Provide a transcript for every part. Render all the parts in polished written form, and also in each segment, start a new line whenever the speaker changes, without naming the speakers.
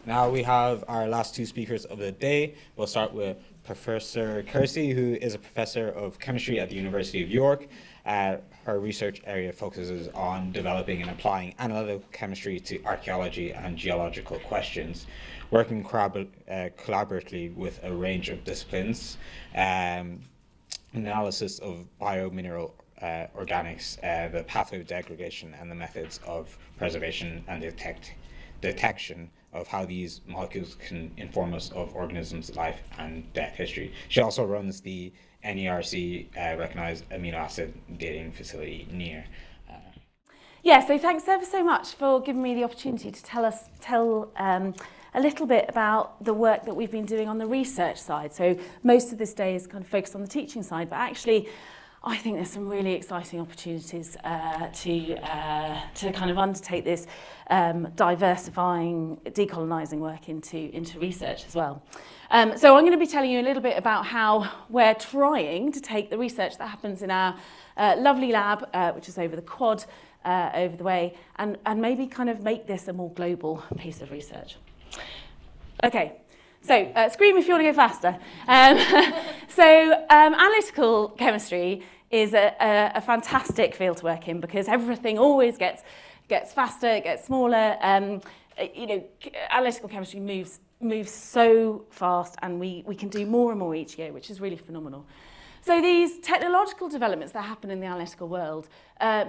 Now we have our last two speakers of the day. We'll start with Professor Kirsty, who is a professor of chemistry at the University of York. Her research area focuses on developing and applying analytical chemistry to archaeology and geological questions, working collaboratively with a range of disciplines, analysis of biomineral organics, the pathway of degradation, and the methods of preservation and detection of how these molecules can inform us of organisms' life and death history. She also runs the NERC recognized amino acid dating facility near.
Yeah, so thanks ever so much for giving me the opportunity to tell a little bit about the work that we've been doing on the research side. So most of this day is kind of focused on the teaching side, but actually I think there's some really exciting opportunities to kind of undertake this diversifying, decolonising work into research as well. So I'm going to be telling you a little bit about how we're trying to take the research that happens in our lovely lab, which is over the quad, over the way, and maybe kind of make this a more global piece of research. Okay. So, scream if you want to go faster. Analytical chemistry is a fantastic field to work in because everything always gets faster, it gets smaller. Analytical chemistry moves so fast, and we can do more and more each year, which is really phenomenal. So these technological developments that happen in the analytical world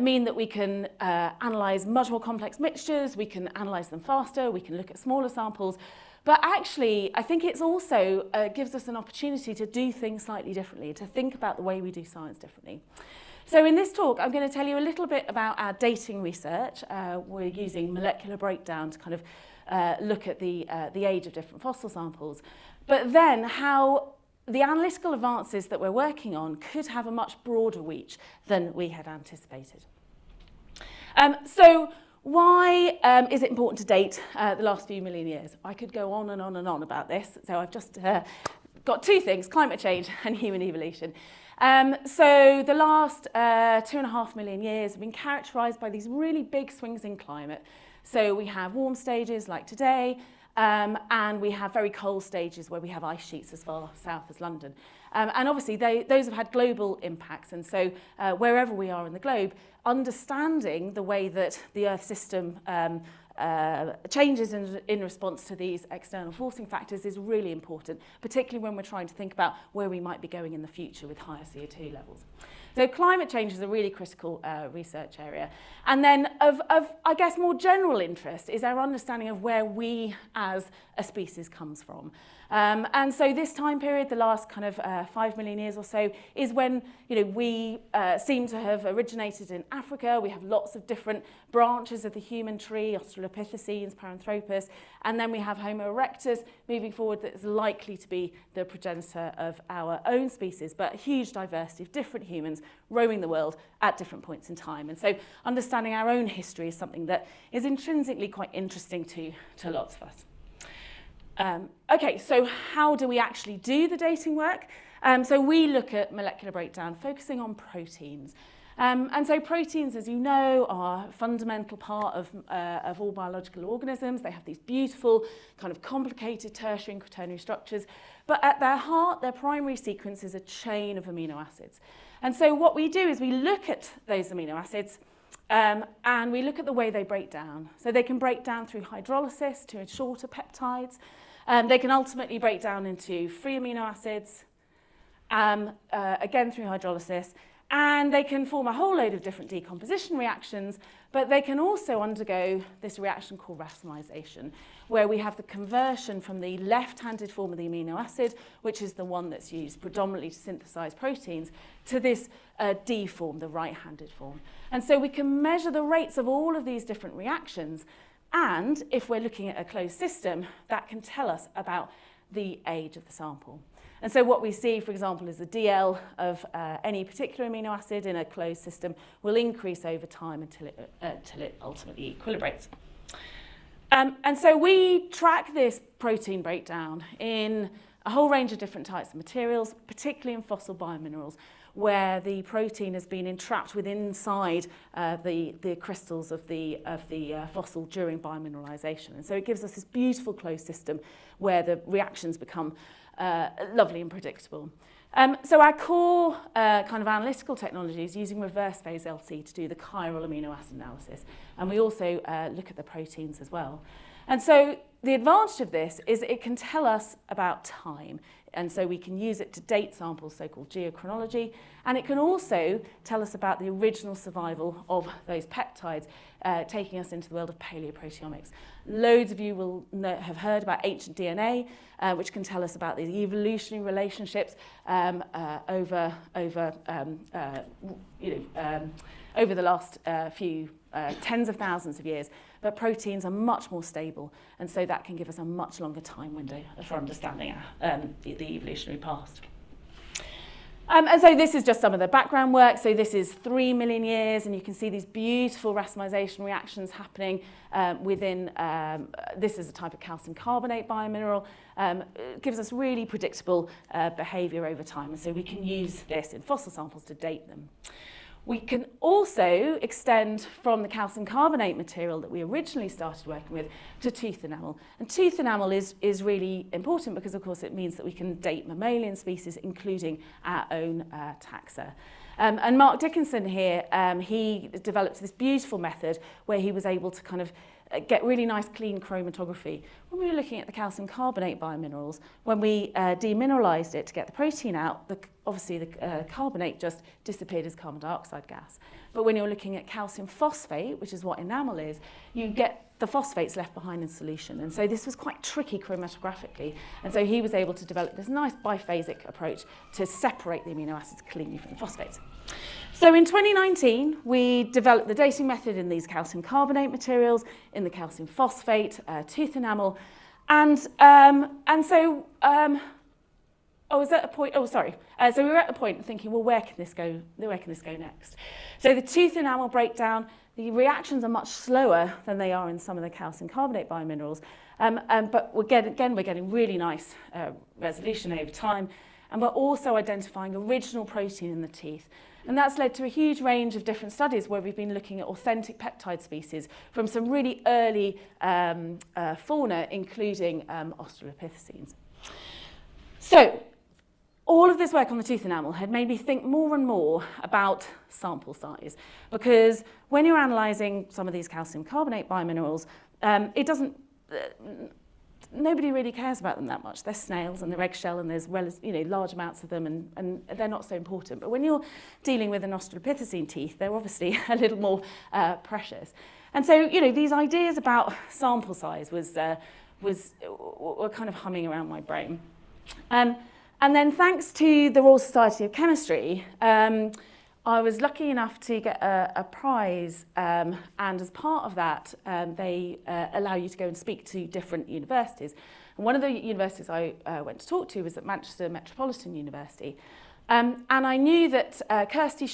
mean that we can analyse much more complex mixtures, we can analyse them faster, we can look at smaller samples. But actually, I think it's also gives us an opportunity to do things slightly differently, to think about the way we do science differently. So in this talk, I'm going to tell you a little bit about our dating research. We're using molecular breakdown to kind of look at the age of different fossil samples, but then how the analytical advances that we're working on could have a much broader reach than we had anticipated. Why is it important to date the last few million years? I could go on and on and on about this, so I've just got two things, climate change and human evolution. So the last 2.5 million years have been characterised by these really big swings in climate. So we have warm stages like today, and we have very cold stages where we have ice sheets as far south as London. And obviously those have had global impacts, and so wherever we are in the globe, understanding the way that the Earth system changes in response to these external forcing factors is really important, particularly when we're trying to think about where we might be going in the future with higher CO2 levels. So climate change is a really critical research area. And then of I guess, more general interest is our understanding of where we as a species comes from. And so this time period, the last kind of 5 million years or so, is when we seem to have originated in Africa. We have lots of different branches of the human tree, Australopithecines, Paranthropus, and then we have Homo erectus moving forward that is likely to be the progenitor of our own species, but a huge diversity of different humans roaming the world at different points in time. And so understanding our own history is something that is intrinsically quite interesting to lots of us. Okay, so how do we actually do the dating work? So we look at molecular breakdown, focusing on proteins. And so proteins, as you know, are a fundamental part of all biological organisms. They have these beautiful, kind of complicated tertiary and quaternary structures. But at their heart, their primary sequence is a chain of amino acids. And so what we do is we look at those amino acids and we look at the way they break down. So they can break down through hydrolysis to shorter peptides. They can ultimately break down into free amino acids, again through hydrolysis, and they can form a whole load of different decomposition reactions, but they can also undergo this reaction called racemization, where we have the conversion from the left-handed form of the amino acid, which is the one that's used predominantly to synthesize proteins, to this D form, the right-handed form. And so we can measure the rates of all of these different reactions, and if we're looking at a closed system, that can tell us about the age of the sample. And so what we see, for example, is the DL of any particular amino acid in a closed system will increase over time until it ultimately equilibrates. And so we track this protein breakdown in a whole range of different types of materials, particularly in fossil biominerals, where the protein has been entrapped within inside the crystals of the fossil during biomineralization. And so it gives us this beautiful closed system where the reactions become lovely and predictable. So our core kind of analytical technology is using reverse phase LC to do the chiral amino acid analysis. And we also look at the proteins as well. And so the advantage of this is it can tell us about time. And so we can use it to date samples, so-called geochronology. And it can also tell us about the original survival of those peptides, taking us into the world of paleoproteomics. Loads of you will have heard about ancient DNA, which can tell us about the evolutionary relationships over the last few tens of thousands of years. But proteins are much more stable, and so that can give us a much longer time window for understanding the evolutionary past. And so this is just some of the background work. So this is 3 million years, and you can see these beautiful racemization reactions happening within, this is a type of calcium carbonate biomineral. It gives us really predictable behavior over time, and so we can use this in fossil samples to date them. We can also extend from the calcium carbonate material that we originally started working with to tooth enamel. And tooth enamel is really important because, of course, it means that we can date mammalian species, including our own taxa. And Mark Dickinson here, he developed this beautiful method where he was able to kind of get really nice clean chromatography. When we were looking at the calcium carbonate biominerals, when we demineralized it to get the protein out, obviously the carbonate just disappeared as carbon dioxide gas. But when you're looking at calcium phosphate, which is what enamel is, you get the phosphates left behind in solution. And so this was quite tricky chromatographically. And so he was able to develop this nice biphasic approach to separate the amino acids cleanly from the phosphates. So in 2019, we developed the dating method in these calcium carbonate materials, in the calcium phosphate, tooth enamel, and so I was at a point. So we were at a point of thinking, well, where can this go? Where can this go next? So the tooth enamel breakdown, the reactions are much slower than they are in some of the calcium carbonate biominerals, but we're getting really nice resolution over time, and we're also identifying original protein in the teeth. And that's led to a huge range of different studies where we've been looking at authentic peptide species from some really early fauna, including Australopithecines. So all of this work on the tooth enamel had made me think more and more about sample size, because when you're analysing some of these calcium carbonate biominerals, nobody really cares about them that much. They're snails and they're eggshell and there's large amounts of them and they're not so important. But when you're dealing with an Australopithecine teeth, they're obviously a little more precious. And so, these ideas about sample size were kind of humming around my brain. And then thanks to the Royal Society of Chemistry, I was lucky enough to get a prize, and as part of that, they allow you to go and speak to different universities. And one of the universities I went to talk to was at Manchester Metropolitan University. And I knew that Kirsty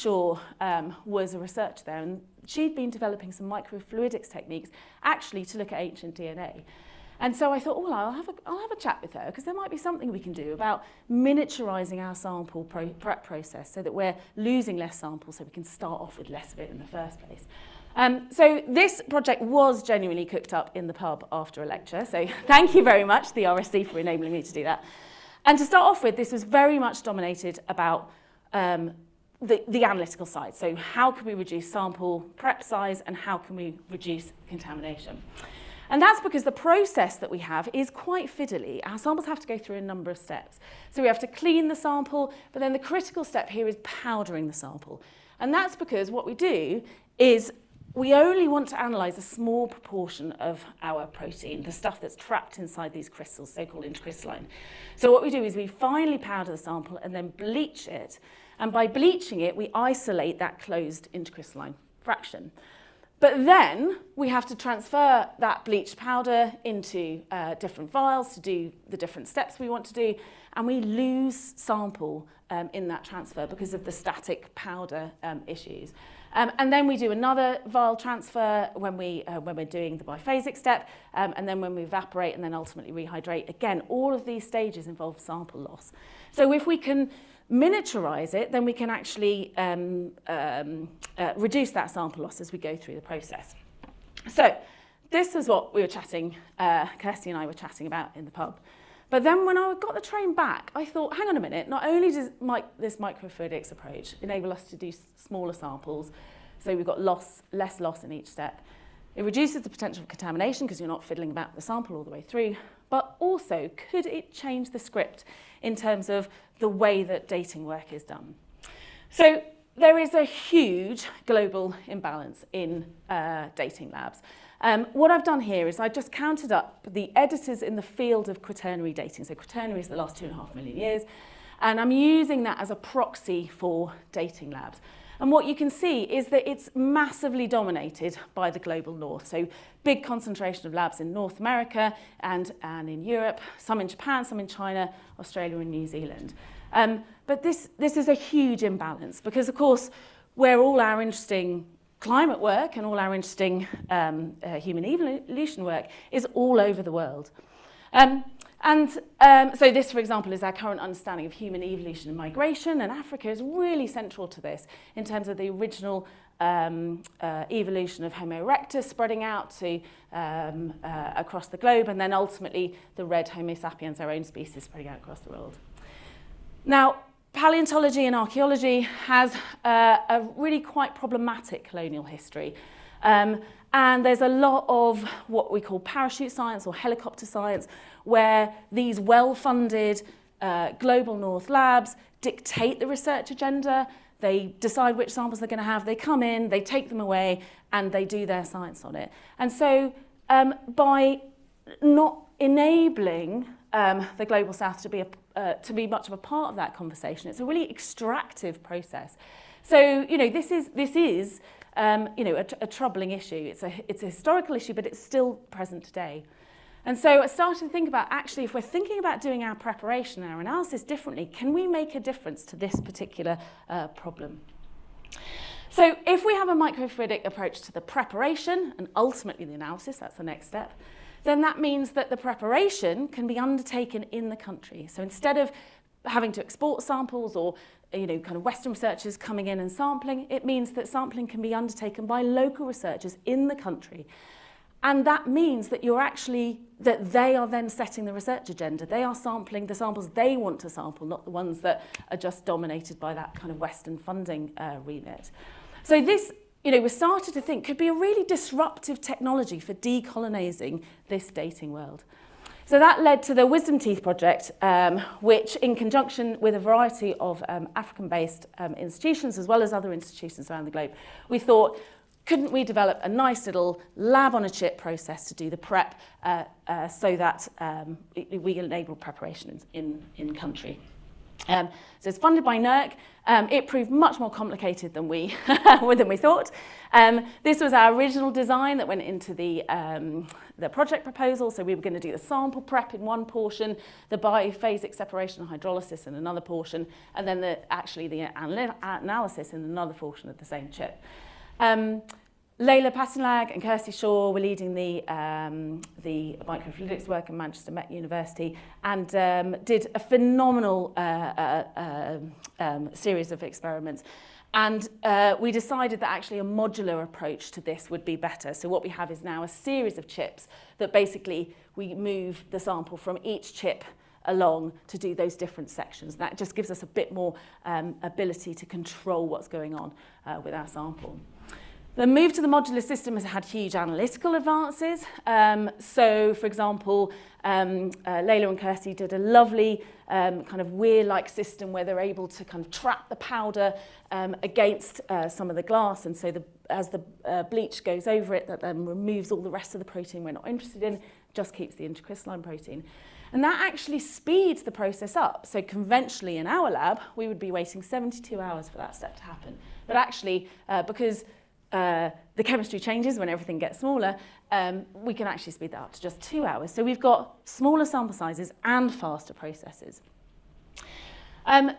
was a researcher there, and she'd been developing some microfluidics techniques actually to look at ancient DNA. And so I thought, well, I'll have a chat with her, because there might be something we can do about miniaturizing our sample prep process so that we're losing less samples so we can start off with less of it in the first place. So this project was genuinely cooked up in the pub after a lecture. So thank you very much, the RSC, for enabling me to do that. And to start off with, this was very much dominated about the analytical side. So how can we reduce sample prep size and how can we reduce contamination? And that's because the process that we have is quite fiddly. Our samples have to go through a number of steps. So we have to clean the sample, but then the critical step here is powdering the sample. And that's because what we do is we only want to analyse a small proportion of our protein, the stuff that's trapped inside these crystals, so-called intercrystalline. So what we do is we finely powder the sample and then bleach it. And by bleaching it, we isolate that closed intercrystalline fraction. But then we have to transfer that bleached powder into different vials to do the different steps we want to do, and we lose sample in that transfer because of the static powder issues. And then we do another vial transfer when we're doing the biphasic step, and then when we evaporate and then ultimately rehydrate. Again, all of these stages involve sample loss. So if we can miniaturize it, then we can actually reduce that sample loss as we go through the process. So this is what we were chatting, Kirsty and I were chatting about in the pub. But then when I got the train back, I thought, hang on a minute, not only does this microfluidics approach enable us to do smaller samples, so we've got less loss in each step, it reduces the potential for contamination because you're not fiddling about the sample all the way through, but also could it change the script in terms of the way that dating work is done? So there is a huge global imbalance in dating labs. What I've done here is I just counted up the editors in the field of quaternary dating. So quaternary is the last 2.5 million years. And I'm using that as a proxy for dating labs. And what you can see is that it's massively dominated by the global north. So big concentration of labs in North America and in Europe, some in Japan, some in China, Australia and New Zealand. But this is a huge imbalance because, of course, where all our interesting climate work and all our interesting human evolution work is all over the world. So this, for example, is our current understanding of human evolution and migration, and Africa is really central to this in terms of the original evolution of Homo erectus spreading out to across the globe, and then ultimately the red Homo sapiens, our own species, spreading out across the world. Now, paleontology and archaeology has a really quite problematic colonial history. And there's a lot of what we call parachute science or helicopter science, where these well-funded global north labs dictate the research agenda. They decide which samples they're going to have. They come in, they take them away, and they do their science on it. And so by not enabling the global south to be much of a part of that conversation, it's a really extractive process. So, you know, this is a troubling issue. It's a historical issue, but it's still present today. And so I started to think about, actually, if we're thinking about doing our preparation, our analysis differently, can we make a difference to this particular problem? So if we have a microfluidic approach to the preparation and ultimately the analysis, that's the next step, then that means that the preparation can be undertaken in the country. So instead of having to export samples or kind of Western researchers coming in and sampling, it means that sampling can be undertaken by local researchers in the country. And that means that that they are then setting the research agenda. They are sampling the samples they want to sample, not the ones that are just dominated by that kind of Western funding remit. So this, we started to think could be a really disruptive technology for decolonizing this dating world. So that led to the Wisdom Teeth project, which in conjunction with a variety of African-based institutions, as well as other institutions around the globe, we thought, couldn't we develop a nice little lab-on-a-chip process to do the prep so that we enable preparation in country? So it's funded by NERC. It proved much more complicated than we thought. This was our original design that went into the project proposal. So we were going to do the sample prep in one portion, the biophasic separation and hydrolysis in another portion, and then the analysis in another portion of the same chip. Leila Patinlag and Kirsty Shaw were leading the microfluidics work in Manchester Met University and did a phenomenal series of experiments. And we decided that actually a modular approach to this would be better. So what we have is now a series of chips that basically we move the sample from each chip along to do those different sections. That just gives us a bit more ability to control what's going on with our sample. The move to the modular system has had huge analytical advances. So, for example, Leila and Kirsty did a lovely kind of weir-like system where they're able to kind of trap the powder against some of the glass. And so as the bleach goes over it, that then removes all the rest of the protein we're not interested in, just keeps the intercrystalline protein. And that actually speeds the process up. So conventionally in our lab, we would be waiting 72 hours for that step to happen. But actually, because the chemistry changes when everything gets smaller, we can actually speed that up to just 2 hours. So we've got smaller sample sizes and faster processes.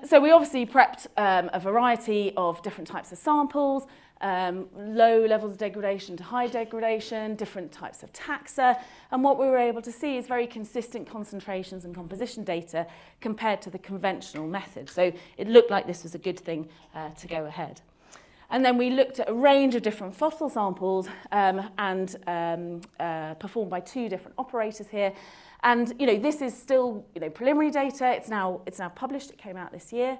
So we obviously prepped a variety of different types of samples. low levels of degradation to high degradation, different types of taxa, and what we were able to see is very consistent concentrations and composition data compared to the conventional method. So it looked like this was a good thing to go ahead. And then we looked at a range of different fossil samples performed by 2 different operators here. And this is still preliminary data. It's now published. It came out this year.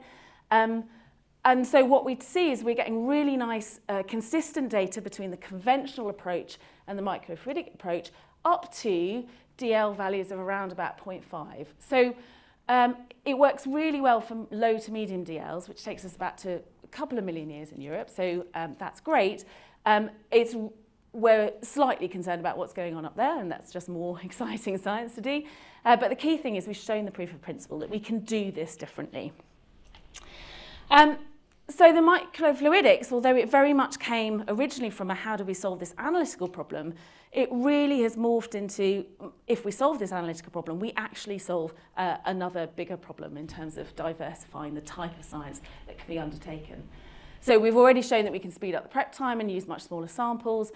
And so what we see is we're getting really nice consistent data between the conventional approach and the microfluidic approach up to DL values of around about 0.5. So it works really well for low to medium DLs, which takes us back to a couple of million years in Europe. So that's great. We're slightly concerned about what's going on up there, and that's just more exciting science to do. But the key thing is we've shown the proof of principle that we can do this differently. So the microfluidics, although it very much came originally from a how do we solve this analytical problem, it really has morphed into, if we solve this analytical problem, we actually solve another bigger problem in terms of diversifying the type of science that can be undertaken. So we've already shown that we can speed up the prep time and use much smaller samples.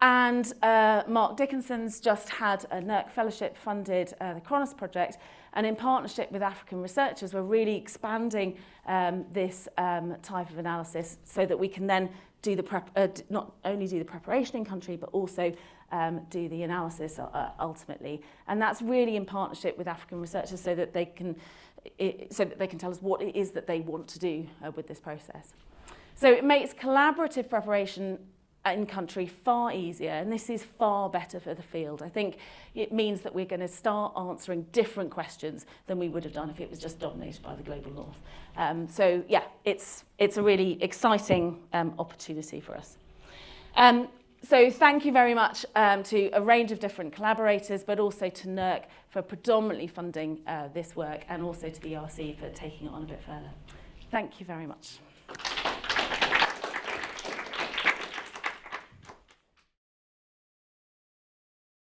Mark Dickinson's just had a NERC fellowship funded the Kronos project, and in partnership with African researchers, we're really expanding this type of analysis so that we can then do the not only do the preparation in country, but also do the analysis ultimately. And that's really in partnership with African researchers so that they can tell us what it is that they want to do with this process. So it makes collaborative preparation in country far easier, and this is far better for the field. I think it means that we're going to start answering different questions than we would have done if it was just dominated by the global north. So yeah, it's a really exciting opportunity for us. So thank you very much to a range of different collaborators, but also to NERC for predominantly funding this work, and also to the ERC for taking it on a bit further. Thank you very much.